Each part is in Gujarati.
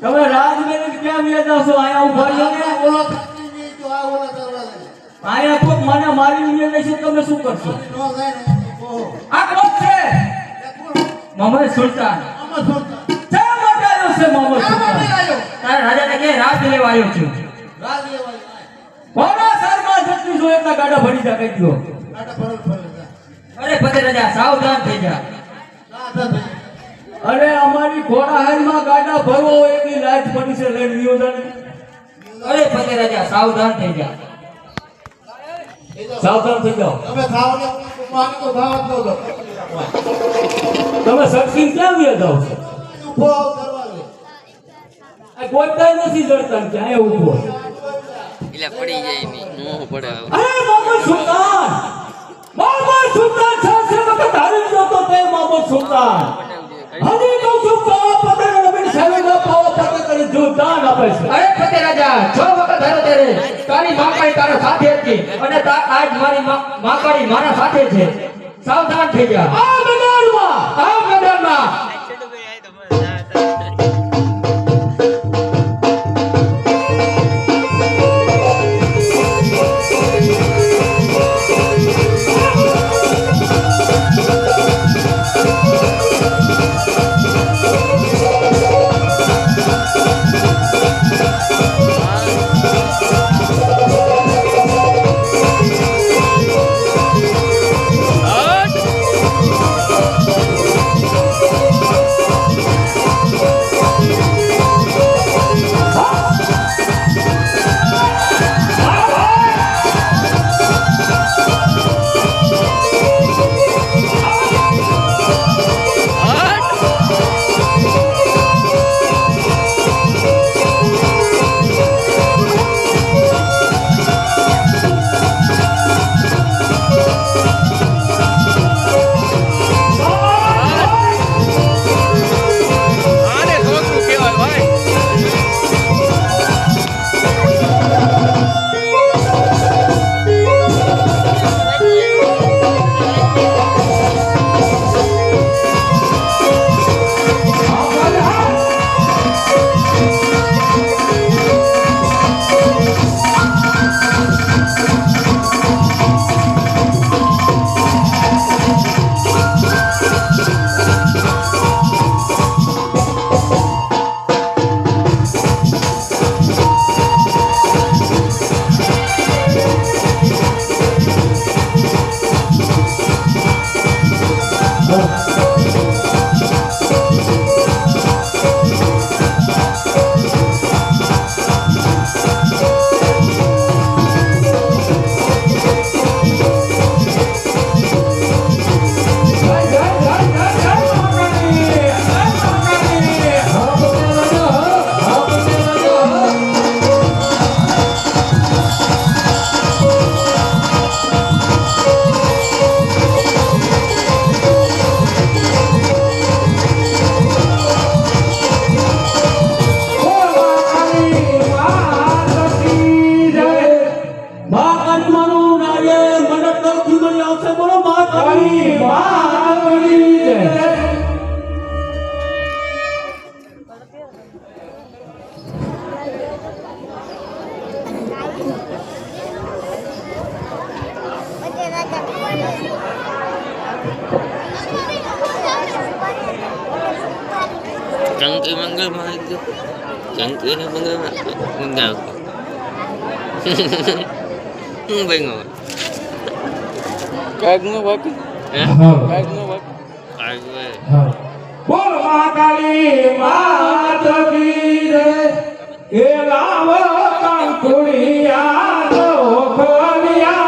તમે રાજમેરી ક્યાં વ્યા છો? આયા ઉભા રહ્યો ને ઓલો ખતી તો આ ઓલા દરવાજે આયા કોક મને મારી વ્યા છે. તમે શું કરશો? નો જાય ને આ કોક છે મોહમ્મદ સુલતાન. ચા માટે આવ્યો છે મોહમ્મદ સુલતાન? તારે રાજાને કે રાજ લેવા આવ્યો છું. રાજ લેવા આવ્યો. કોના સરમાં જેટલી જો એટલા ગાડા ભરી જા કહી દો. ગાડા ભરો. અરે ફતે રાજા સાવધાન થઈ જા. સાવધાન થઈ. અરે અમારી ઘોડાહારમાં ગાડા ભરવો એટલી લાઈટ પડી છે. લઈને વિયો જાને. અરે ફતે રાજા સાવધાન થઈ જા. સાવધાન થઈ જાઓ. તમે ખાવને માની તો ભાવ દો દો. તમે સક્ષિન ક્યાં વ્યા જાવ છો? ઉભો આવ દરવાજે. આ ગોતતા નથી જડતા કે આ ઉભો. એટલે પડી જાય ની નો પડે. અરે મોહમ્મદ સુલતાન. મોહમ્મદ સુલતાન છે મત ધારી જો તો તે મોહમ્મદ સુલતાન. હજી તો શું પાવા પતે નબી સાહેબના પાવા પતે કરી જોદાન આપે છે. અરે ફતે રાજા જો વખત ધારો ત્યારે તારી માકાઈ તારા સાથે હતી અને આજ મારી માકાઈ મારા સાથે છે. સાવધાન થઈ જા. આ મેદાનમાં Cangkir manggil mah itu. Cangkir manggil mah enggak. Bingung. Kagak bagus. Kagak bagus. Kagak. બોલ મહાકાળી માત કી રે એ લાવ કંકુડિયા નો ખોલિયા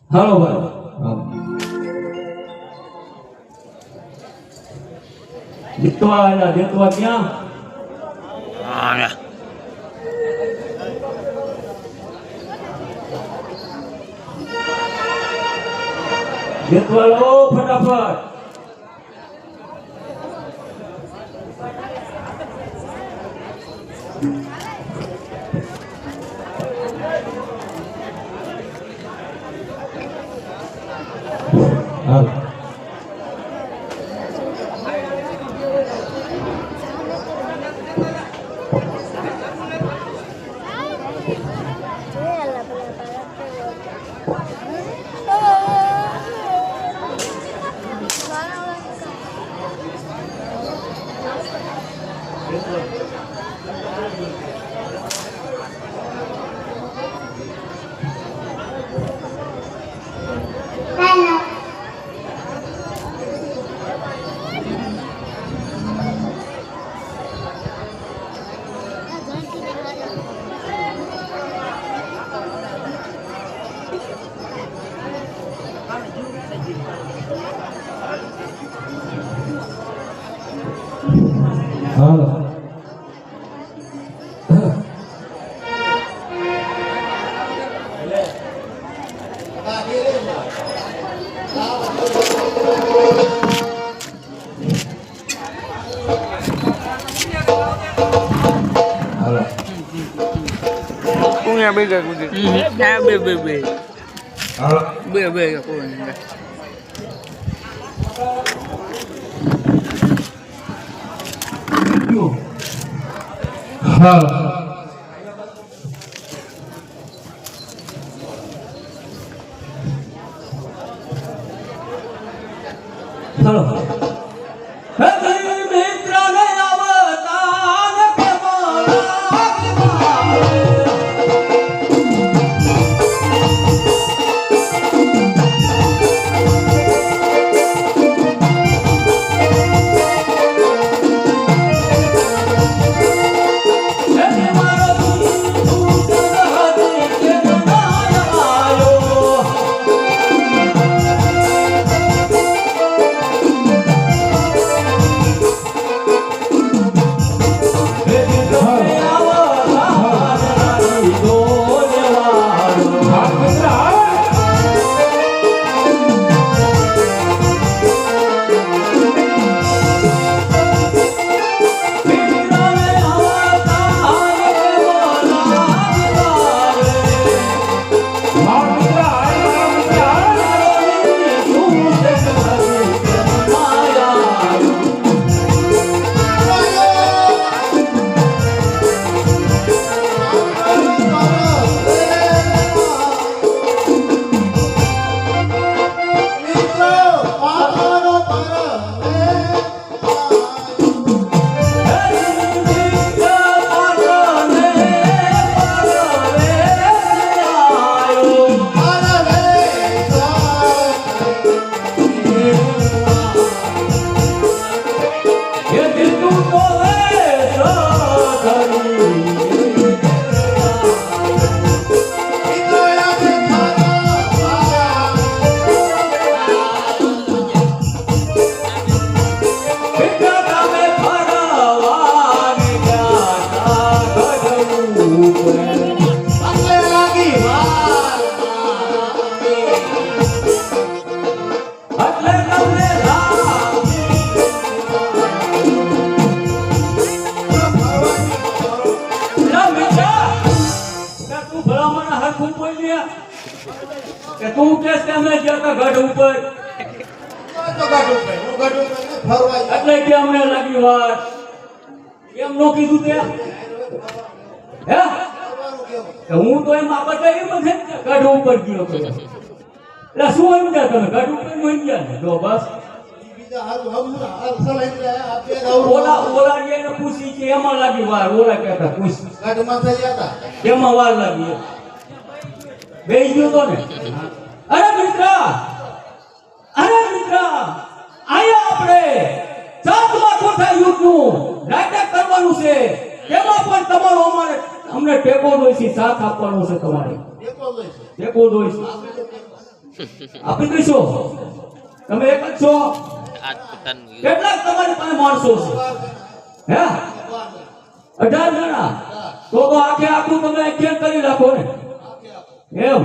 હાલો ભાઈ જીતવા એના દેતવા ક્યાં દેતવા લો ફટાફટ હાલ હાલો Punya bega kudu. Ya be. Hello Be punya. ગયો હા ચલો હે મિત્રને આવતાન કે તું કેસ કે અમે ગયા ગઢ ઉપર એટલે કે અમને લાગી વાત એમ નો કીધું તે હે હું તો એમ આપણે એમ જ ગઢ ઉપર ગયો એટલે શું એમ કે તમે ગઢ ઉપર નું ગયા ને જો બસ ઓલા એને પૂછી કે એમાં લાગી વાર ઓલા કહેતા પૂછી એમાં વાર લાગી બેસી ગયો તો ને અરે મિત્ર આયા આપણે સાતમા કોઠા યુદ્ધનું નાટક કરવાનું છે એમાં પણ તમારો અમને ટેકો દોઈસી સાથ આપવાનો છે તમારે ટેકો દોઈસી આપી દઈશો તમે એક જ છો કેટલાક તમારી પાસે માણસો છે હે 18 જણા તો આખે આખું તમે કેમ કરી રાખો ને એમ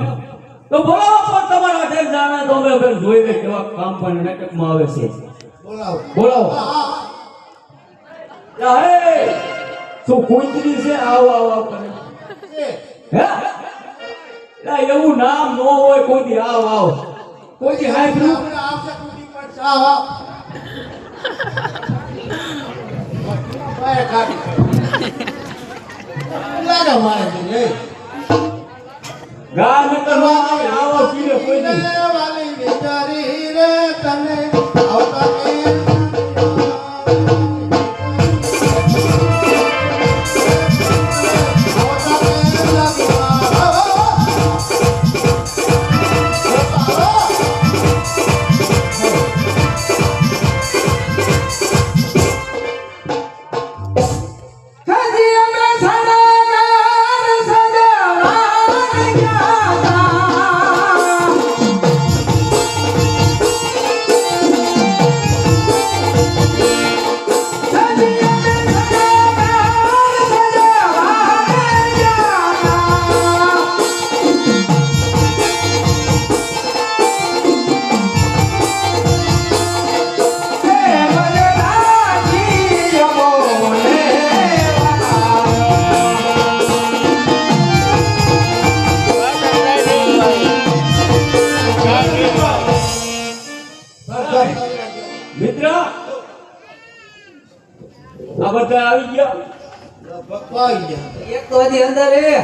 તો બોલાવો પણ તમારા 18 જણા તો અમે જોઈ લે કેવા કામ પણ નાટકમાં આવે છે બોલાવો હે શું કુંજરી છે આવ કરે હે એવું નામ ન હોય કોઈ દી આવ કોઈ દી હાય ગામ કરવા આવો પીરે કોઈ નહીં વાલી વિચારી રે તને આવતા આ બધા આવી ગયા બકવાઈ ગયા એક તો હજી અંદર હે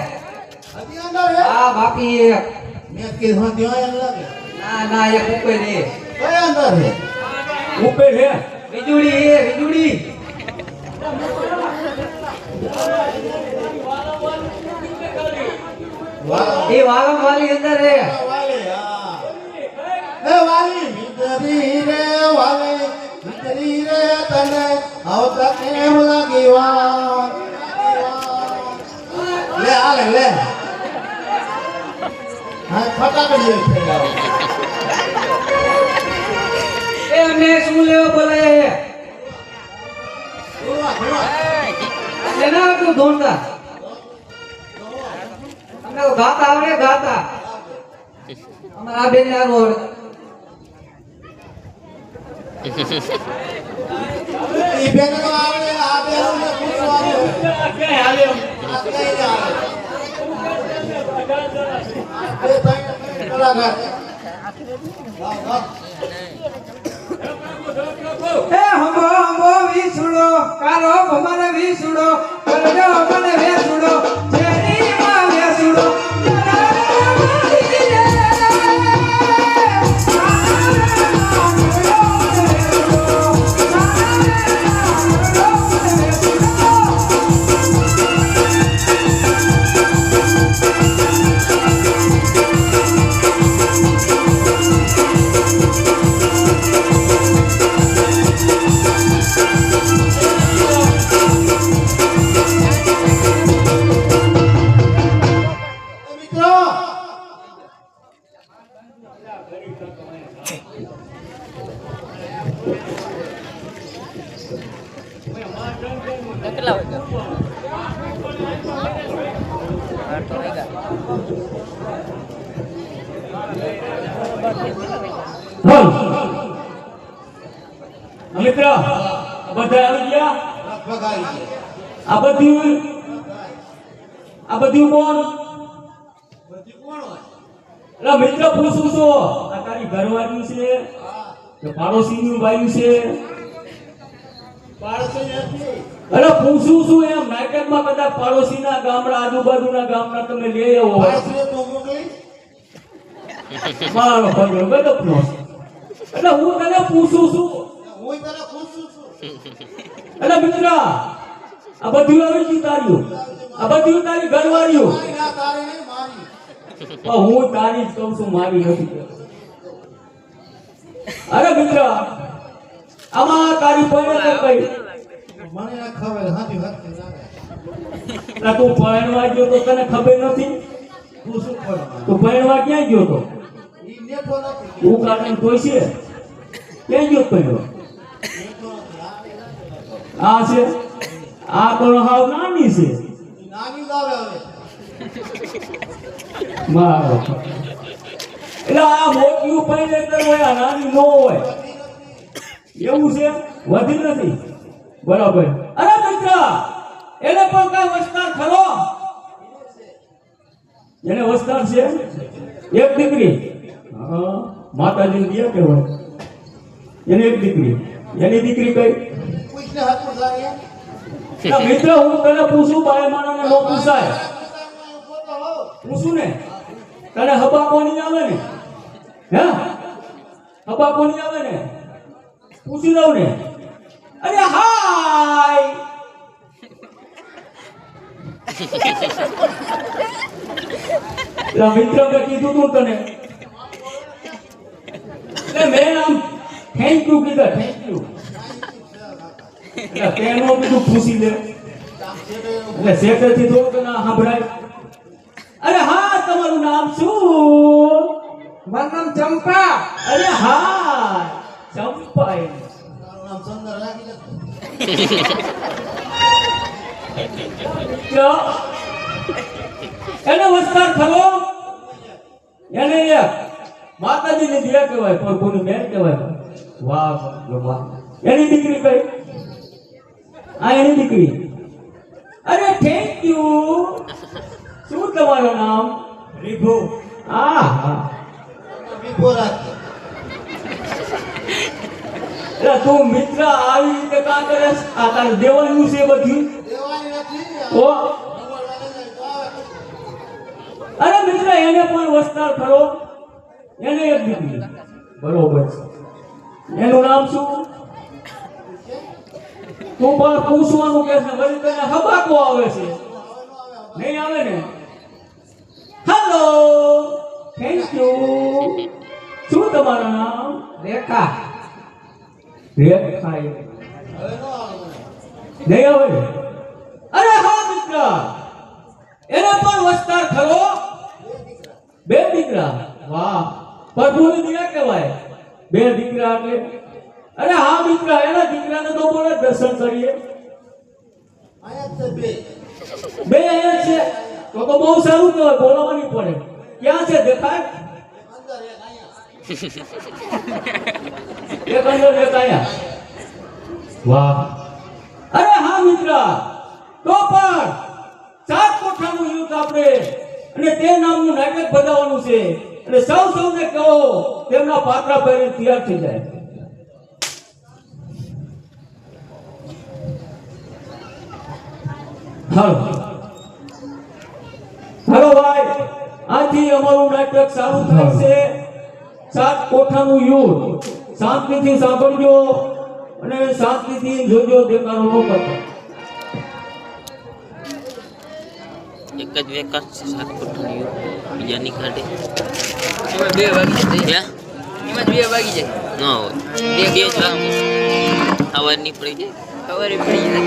હજી અંદર હે આ બાકી એક મેં કીધું ત્યાં એમ લાગે ના એક ઉપર હે કઈ અંદર હે ઉપર હે વીજળી હે વીજળી વાહ એ વાલમ વાલી અંદર હે વાલે હા એ વાલી મિત્રી રે વાલે મિત્રી રે તને આવતા કેમ લાગી વા લે આલે લે હા ફટાકડી થઈ આવ એ અમે શું લેવા બોલાય હે એના તું ધોંડા અમને ગાતા આવડે ગાતા અમારા બેન ને આવડે ઈ બેન તો આવડે આ બેન ને પૂછવાનું ક્યાં હાલે આ કઈ આવે બે ત્રણ કલાકાર વાહ વાહ એ હંબો હંબો વિસુડો કારો ભમર વિસુડો કરજો મને વેસુડો જેની માં વેસુડો મિત્રો મિત્ર બધા આવી ગયા લગભગ આવી ગયા આ બધું કોણ બધી કોણ હોય એટલે મિત્ર પૂછું છો આ તારી ઘરવાળી છે કે પાડોશીની બાઈ છે પાડોશી નથી અરે પૂછું છું એમ નાટકમાં કદાચ પાડોશીના ગામડા આજુબાજુના ગામના તમે લઈ આવો પાડોશી તો મોકલી મારો ભાઈ ગદપનો એટલે હું તને પૂછું છું હું તને પૂછું છું એટલે મિત્ર આ બધું આવી ગયું તાર્યું આ બધું તારી ઘરવાળીઓ મારી ના તારી નહીં મારી પણ હું તારી જ કહું છું મારી નથી કહેતો. અરે મિત્ર આમાં તારી પૈણે તો કઈ મને ના ખબર હાથી હાથી લાગે એટલે તું પૈણવા ગયો તો તને ખબર નથી તું શું કરો તું પૈણવા ક્યાં ગયો તો ઈ નેઠો નથી તું કાઢીને કોઈ છે ક્યાં ગયો પૈણવા નેઠો નથી આ છે આ તો હાવ નાની છે ઈ નાની જ આવે હવે મારો એટલે આ મોટી પૈણે તો હોય આ નાની નો હોય એવું છે વધી નથી બરાબર અરે મિત્ર એને પણ કઈ વસ્તાર ખરો એને વસ્તાર છે એક દીકરી હા માતાજીની દિયા કહેવાય એને એક દીકરી એની દીકરી કઈ પૂછને હાથું સારી એટલે મિત્ર હું તને પૂછું બાય માણસને નો પૂછાય પૂછું ને તને હબા કોની આવે ને હે હબા કોની આવે ને પૂછી દઉં ને અરે હાય મિત્ર મેં કીધું તું તને એટલે મેં આમ થેન્ક યુ કીધા થેન્ક યુ એટલે તેનો બીજું પૂછી દે એટલે શેઠેથી તો ના સાંભળાય અરે હા તમારું નામ શું મારું નામ ચંપા અરે હા ચંપા તારું નામ સુંદર લાગી નથી એને વસ્તાર ખરો એને એક માતાજીની દિયા કહેવાય પણ કોની મેર કહેવાય વાહ વાહ એની દીકરી કઈ આ એની દીકરી અરે થેન્ક યુ શું તમારું નામ વિભુ હા હા વિભુ રાખે એટલે તું મિત્ર આવી રીતે કાં કરે છે? આ તારે દેવાનું છે બધું દેવાની નથી ઓ નંબર લાગે છે તો આવે. અરે મિત્ર એને પણ વસ્તાર કરો એને એક દીકરી બરોબર છે એનું નામ શું તું પણ પૂછવાનું કે છે વળી તને હબાકો આવે છે નહીં આવે ને હેલો થેન્ક યુ શું તમારું નામ રેખા રેખા હવે નો આવે મને. નહીં આવે ને અરે હા મિત્ર એને પણ વસ્તાર ખરો બે દીકરા વાહ પ્રભુની દીકરા કહેવાય બે દીકરા એટલે અરે હા મિત્ર એના દીકરાને તો બોલે દર્શન કરીએ આયા જ છે બે. બે અહીંયા છે તો બહુ સારું કહેવાય બોલાવવાની પડે ક્યાં છે દેખાય અંદર એક આયા. એક અંદર દેખાયા વાહ અરે હા મિત્ર તો પણ 7 કોઠાનું યુદ્ધ આપણે અને તે નામનું નાટક બતાવવાનું છે અને સૌને કહો તેમના પાત્રા પહેરી તૈયાર થઈ જાય હાલો ભાઈ આથી અમારું નાટક સારું થાય છે 7 કોઠાનું યુદ્ધ શાંતિથી સાંભળજો અને શાંતિથી જોજો દેખાડો ન કરતા એક જ વેકર છે 7 કોઠાની બીજા ની કાઢે એમાં 2 વાગી જાય હે એમાં 2 વાગી જાય ન હોય બે જ વાગ ખબર નહીં પડી જાય સવારે પડી જાય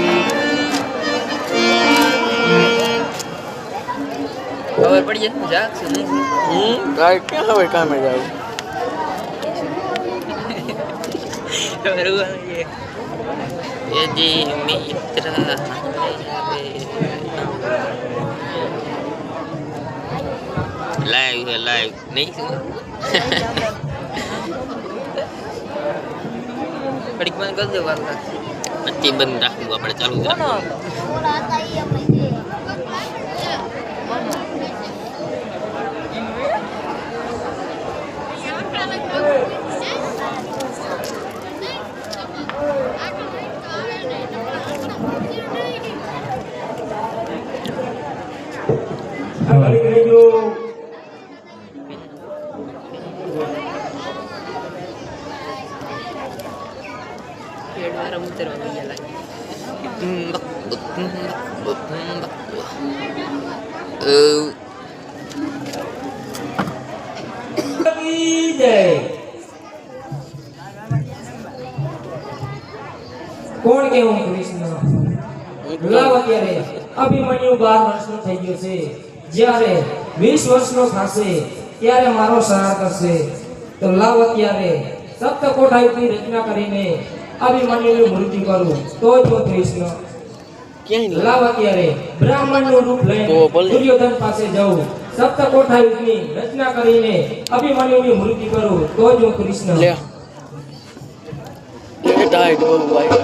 ખબર પડી જાય જાગ છે નહીં કાઈ ક્યાં હવે કામે જાવ ખબર હોય એ જી મિત્ર લાઈવ હે લાઈવ નહીં ઘડીક બંધ કરી દે વાર્તા પછી બંધ રાખવું આપણે ચાલુ રાખવું ઘડી રહેજો પેડ વાળા ઉતરવા ગયા લાગે જય કોણ કેવું કૃષ્ણ લાવ અત્યારે અભિમન્યુ 12 વર્ષનો થઈ ગયો છે જ્યારે 20 વર્ષનો થશે ત્યારે મારો સહાર કરશે તો લાવ અત્યારે સપ્તકોઠાયુની રચના કરીને અભિમન્યુનું મૃત્યુ કરું તો જ હું કૃષ્ણ ક્યાંય લાવ અત્યારે બ્રાહ્મણનું રૂપ લઈને તો બોલ. દુર્યોધન પાસે જાઉં સપ્તકોઠાયુની રચના કરીને અભિમન્યુનું મૃત્યુ કરું તો જ હું કૃષ્ણ લે ટાઈટ બહુ ભાઈ